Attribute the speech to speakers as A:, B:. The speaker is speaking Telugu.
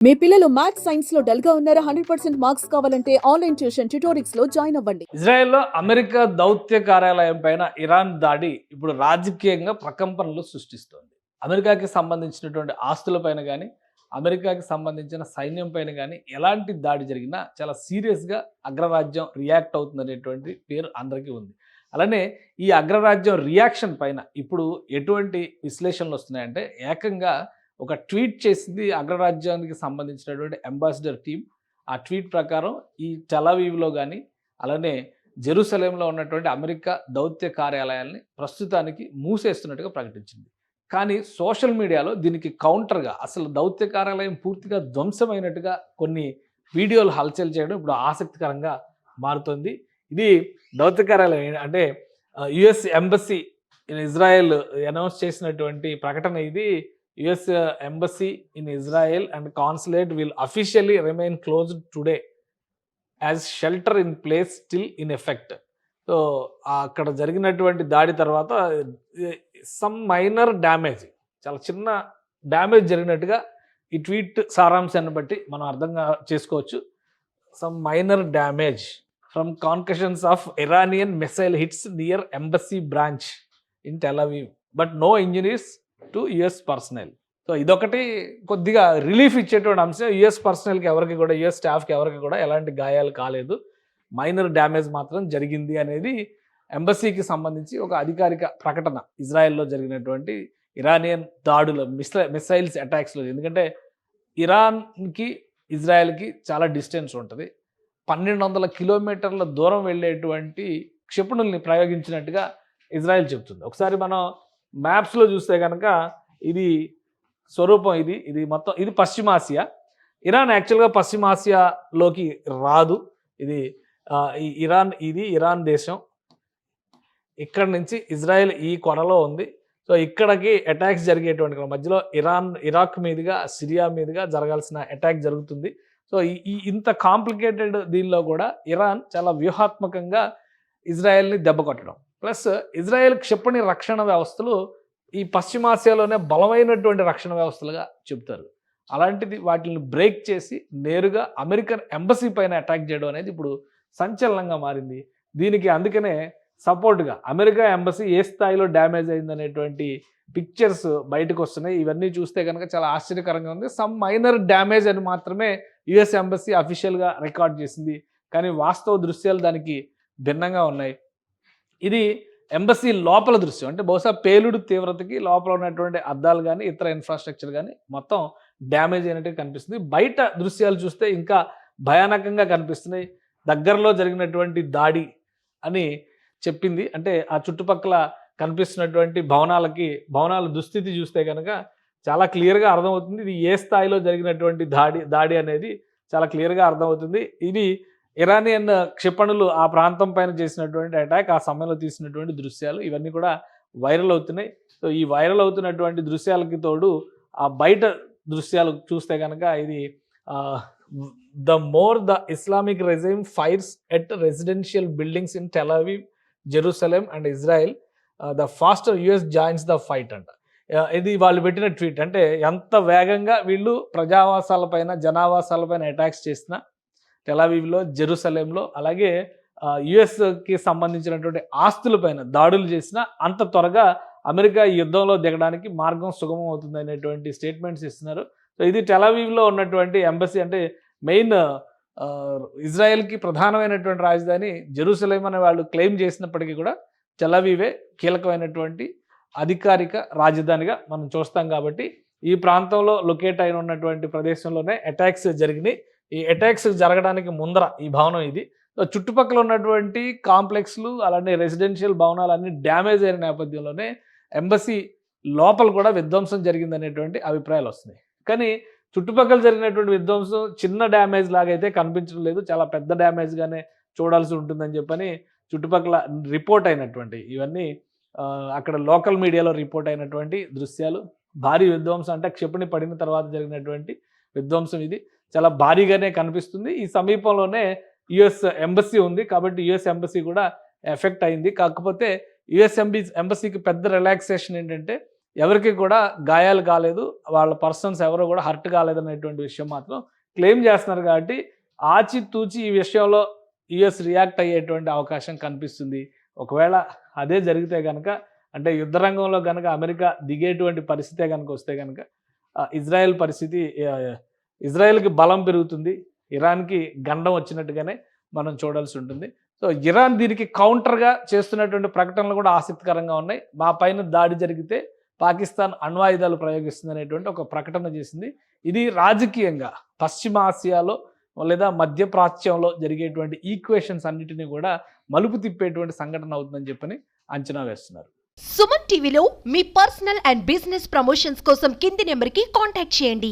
A: మీ పిల్లలు మ్యాథ్స్ సైన్స్ లో డల్ గా ఉన్నారా? 100% మార్క్స్ కావాలంటే ఆన్లైన్ ట్యూషన్ ట్యుటోరిక్స్ లో జాయిన్ అవ్వండి.
B: ఇజ్రాయెల్‌లో అమెరికా దౌత్య కార్యాలయం పైన ఇరాన్ దాడి ఇప్పుడు రాజకీయంగా ప్రకంపనలు సృష్టిస్తోంది. అమెరికాకి సంబంధించినటువంటి ఆస్తులపైన గానీ, అమెరికాకి సంబంధించిన సైన్యం పైన గానీ ఎలాంటి దాడి జరిగినా చాలా సీరియస్‌గా అగ్రరాజ్యం రియాక్ట్ అవుతుందనేటువంటి పేరు అందరికీ ఉంది. అలానే ఈ అగ్రరాజ్యం రియాక్షన్ పైన ఇప్పుడు ఎటువంటి విశ్లేషణలు వస్తున్నాయంటే ఏకంగా ఒక ట్వీట్ చేసింది అగ్రరాజ్యానికి సంబంధించినటువంటి అంబాసిడర్ టీమ్. ఆ ట్వీట్ ప్రకారం ఈ టెల్-అవీవ్‌లో గానీ అలానే జెరూసలేంలో ఉన్నటువంటి అమెరికా దౌత్య కార్యాలయాల్ని ప్రస్తుతానికి మూసేస్తున్నట్టుగా ప్రకటించింది. కానీ సోషల్ మీడియాలో దీనికి కౌంటర్‌గా అసలు దౌత్య కార్యాలయం పూర్తిగా ధ్వంసమైనట్టుగా కొన్ని వీడియోలు హల్చల్ చేయడం ఇప్పుడు ఆసక్తికరంగా మారుతోంది. ఇది దౌత్య కార్యాలయం అంటే US embassy in Israel announce చేసినటువంటి ప్రకటన ఇది. US embassy in Israel and consulate will officially remain closed today as shelter in place still in effect. So అక్కడ జరిగినటువంటి దాడి తర్వాత సమ్ మైనర్ డ్యామేజ్, చాలా చిన్న డ్యామేజ్ జరిగినట్టుగా ఈ ట్వీట్ సారాంశాన్ని బట్టి మనం అర్థంగా చేసుకోవచ్చు. Some minor damage from concussions of Iranian missile hits near embassy branch in Tel Aviv but no injuries to US personnel. So ఇదొకటి కొద్దిగా రిలీఫ్ ఇచ్చేటువంటి అంశం. యుఎస్ పర్సనల్కి ఎవరికి కూడా, యుఎస్ స్టాఫ్కి ఎవరికి కూడా ఎలాంటి గాయాలు కాలేదు, మైనర్ డ్యామేజ్ మాత్రం జరిగింది అనేది ఎంబసీకి సంబంధించి ఒక అధికారిక ప్రకటన. ఇజ్రాయెల్లో జరిగినటువంటి ఇరానియన్ దాడుల మిసైల్స్ అటాక్స్లో, ఎందుకంటే ఇరాన్కి ఇజ్రాయెల్కి చాలా డిస్టెన్స్ ఉంటుంది. 1200 కిలోమీటర్ల దూరం వెళ్ళేటువంటి క్షిపణుల్ని ప్రయోగించినట్టుగా ఇజ్రాయెల్ చెబుతుంది. ఒకసారి మనం మ్యాప్స్లో చూస్తే కనుక ఇది స్వరూపం, ఇది మొత్తం ఇది పశ్చిమాసియా. ఇరాన్ యాక్చువల్గా పశ్చిమాసియాలోకి రాదు. ఇది ఇరాన్ దేశం. ఇక్కడ నుంచి ఇజ్రాయెల్ ఈ కొనలో ఉంది. సో ఇక్కడికి అటాక్స్ జరిగేటువంటి మధ్యలో ఇరాక్ మీదుగా, సిరియా మీదుగా జరగాల్సిన అటాక్ జరుగుతుంది. సో ఇంత కాంప్లికేటెడ్ దీనిలో కూడా ఇరాన్ చాలా వ్యూహాత్మకంగా ఇజ్రాయెల్ని దెబ్బ కొట్టడం, ప్లస్ ఇజ్రాయెల్ క్షిపణి రక్షణ వ్యవస్థలు ఈ పశ్చిమాసియాలోనే బలమైనటువంటి రక్షణ వ్యవస్థలుగా చెబుతారు. అలాంటిది వాటిని బ్రేక్ చేసి నేరుగా అమెరికన్ ఎంబసీ పైన అటాక్ చేయడం అనేది ఇప్పుడు సంచలనంగా మారింది. దీనికి అందుకనే సపోర్ట్గా అమెరికా ఎంబసీ ఏ స్థాయిలో డ్యామేజ్ అయిందనేటువంటి పిక్చర్స్ బయటకు వస్తున్నాయి. ఇవన్నీ చూస్తే కనుక చాలా ఆశ్చర్యకరంగా ఉంది. సమ్ మైనర్ డ్యామేజ్ అని మాత్రమే యుఎస్ ఎంబసీ అఫీషియల్గా రికార్డ్ చేసింది, కానీ వాస్తవ దృశ్యాలు దానికి భిన్నంగా ఉన్నాయి. ఇది ఎంబసీ లోపల దృశ్యం, అంటే బహుశా పేలుడు తీవ్రతకి లోపల ఉన్నటువంటి అద్దాలు కానీ ఇతర ఇన్ఫ్రాస్ట్రక్చర్ కానీ మొత్తం డ్యామేజ్ అయినట్టుగా కనిపిస్తుంది. బయట దృశ్యాలు చూస్తే ఇంకా భయానకంగా కనిపిస్తున్నాయి. దగ్గరలో జరిగినటువంటి దాడి అని చెప్పింది. అంటే ఆ చుట్టుపక్కల కనిపిస్తున్నటువంటి భవనాల దుస్థితి చూస్తే కనుక చాలా క్లియర్గా అర్థమవుతుంది. ఇది ఏ స్థాయిలో జరిగినటువంటి దాడి అనేది చాలా క్లియర్గా అర్థమవుతుంది. ఇది ఇరానియన్ క్షిపణులు ఆ ప్రాంతం పైన చేసినటువంటి అటాక్, ఆ సమయంలో తీసినటువంటి దృశ్యాలు ఇవన్నీ కూడా వైరల్ అవుతున్నాయి. సో ఈ వైరల్ అవుతున్నటువంటి దృశ్యాలకి తోడు ఆ బయట దృశ్యాలు చూస్తే కనుక ఇది the more the Islamic regime fires at residential buildings in Tel Aviv, Jerusalem and Israel, the faster US joins the fight అంట. ఇది వాళ్ళు పెట్టిన ట్వీట్. అంటే ఎంత వేగంగా వీళ్ళు ప్రజావాసాలపైన, జనావాసాలపైన అటాక్స్ చేసినా టెల్-అవీవ్లో, జెరూసలేంలో, అలాగే యుఎస్కి సంబంధించినటువంటి ఆస్తులపైన దాడులు చేసినా అంత త్వరగా అమెరికా ఈ యుద్ధంలో దిగడానికి మార్గం సుగమం అవుతుంది అనేటువంటి స్టేట్మెంట్స్ ఇస్తున్నారు. సో ఇది టెల్-అవీవ్లో ఉన్నటువంటి ఎంబసీ. అంటే మెయిన్ ఇజ్రాయెల్కి ప్రధానమైనటువంటి రాజధాని జెరూసలేం అనే వాళ్ళు క్లెయిమ్ చేసినప్పటికీ కూడా టెల్-అవీవే కీలకమైనటువంటి అధికారిక రాజధానిగా మనం చూస్తాం. కాబట్టి ఈ ప్రాంతంలో లొకేట్ అయిన ఉన్నటువంటి ప్రదేశంలోనే అటాక్స్ జరిగినాయి. ఈ అటాక్స్ జరగడానికి ముందర ఈ భవనం ఇది. చుట్టుపక్కల ఉన్నటువంటి కాంప్లెక్స్లు అలానే రెసిడెన్షియల్ భవనాలు అన్ని డ్యామేజ్ అయిన నేపథ్యంలోనే ఎంబసీ లోపల కూడా విధ్వంసం జరిగిందనేటువంటి అభిప్రాయాలు వస్తున్నాయి. కానీ చుట్టుపక్కల జరిగినటువంటి విధ్వంసం చిన్న డ్యామేజ్ లాగైతే కనిపించడం లేదు, చాలా పెద్ద డ్యామేజ్గానే చూడాల్సి ఉంటుందని చెప్పని చుట్టుపక్కల రిపోర్ట్ అయినటువంటి ఇవన్నీ అక్కడ లోకల్ మీడియాలో రిపోర్ట్ అయినటువంటి దృశ్యాలు. భారీ విధ్వంసం, అంటే క్షిపణి పడిన తర్వాత జరిగినటువంటి విధ్వంసం ఇది చాలా భారీగానే కనిపిస్తుంది. ఈ సమీపంలోనే యుఎస్ ఎంబసీ ఉంది కాబట్టి యుఎస్ ఎంబసీ కూడా ఎఫెక్ట్ అయింది. కాకపోతే యుఎస్ ఎంబసీకి పెద్ద రిలాక్సేషన్ ఏంటంటే ఎవరికి కూడా గాయాలు కాలేదు, వాళ్ళ పర్సన్స్ ఎవరు కూడా హర్ట్ కాలేదనేటువంటి విషయం మాత్రం క్లెయిమ్ చేస్తున్నారు. కాబట్టి ఆచితూచి ఈ విషయంలో యుఎస్ రియాక్ట్ అయ్యేటువంటి అవకాశం కనిపిస్తుంది. ఒకవేళ అదే జరిగితే కనుక, అంటే యుద్ధ రంగంలో కనుక అమెరికా దిగేటువంటి పరిస్థితే కనుక వస్తే కనుక ఇజ్రాయెల్ పరిస్థితి, ఇజ్రాయెల్కి బలం పెరుగుతుంది, ఇరాన్కి గండం వచ్చినట్టుగానే మనం చూడాల్సి ఉంటుంది. సో ఇరాన్ దీనికి కౌంటర్గా చేస్తున్నటువంటి ప్రకటనలు కూడా ఆసక్తికరంగా ఉన్నాయి. మా పైన దాడి జరిగితే పాకిస్తాన్ అణ్వాయుధాలు ప్రయోగిస్తుంది అనేటువంటి ఒక ప్రకటన చేసింది. ఇది రాజకీయంగా పశ్చిమ ఆసియాలో లేదా మధ్యప్రాచ్యంలో జరిగేటువంటి ఈక్వేషన్స్ అన్నిటినీ కూడా మలుపు తిప్పేటువంటి సంఘటన అవుతుందని చెప్పని అంచనా వేస్తున్నారు.
C: సుమన్ టీవీలో మీ పర్సనల్ అండ్ బిజినెస్ ప్రమోషన్స్ కోసం కింది నెంబర్కి కాంటాక్ట్ చేయండి.